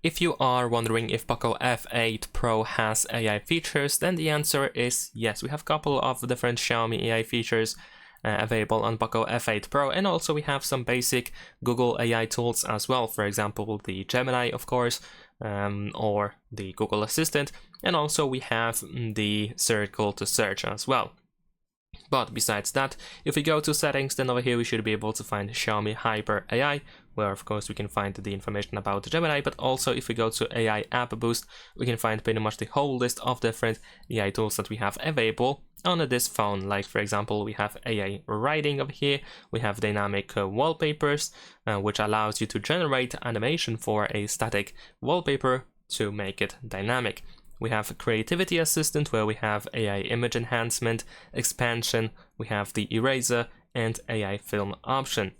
If you are wondering if POCO F8 Pro has AI features, then the answer is yes. We have a couple of different Xiaomi AI features available on POCO F8 Pro, and also we have some basic Google AI tools as well. For example, the Gemini, of course, or the Google Assistant, and also we have the circle to search as well. But besides that, if we go to settings, then over here we should be able to find Xiaomi Hyper AI, where of course we can find the information about the Gemini, but also if we go to AI App Boost, we can find pretty much the whole list of different AI tools that we have available on this phone. Like for example, we have AI Writing over here, we have dynamic wallpapers, which allows you to generate animation for a static wallpaper to make it dynamic. We have a Creativity Assistant, where we have AI Image Enhancement, Expansion, we have the Eraser, and AI Film option.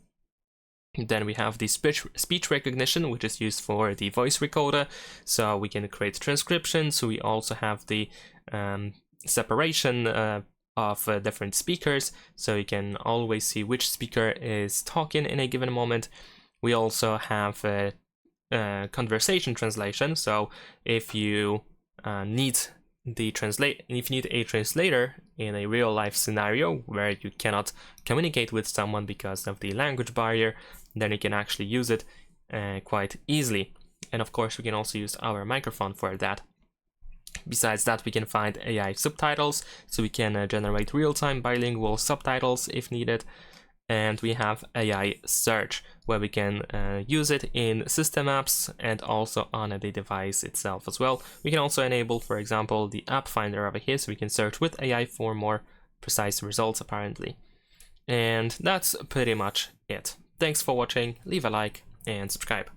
Then we have the speech recognition, which is used for the voice recorder, so we can create transcriptions. We also have the separation of different speakers, so you can always see which speaker is talking in a given moment. We also have conversation translation, so if you need a translator in a real life scenario where you cannot communicate with someone because of the language barrier, then you can actually use it quite easily. And of course we can also use our microphone for that. Besides that, we can find AI subtitles, so we can generate real-time bilingual subtitles if needed. And we have AI search, where we can use it in system apps and also on the device itself as well. We can also enable, for example, the app finder over here, so we can search with AI for more precise results apparently. And that's pretty much it. Thanks for watching, leave a like and subscribe.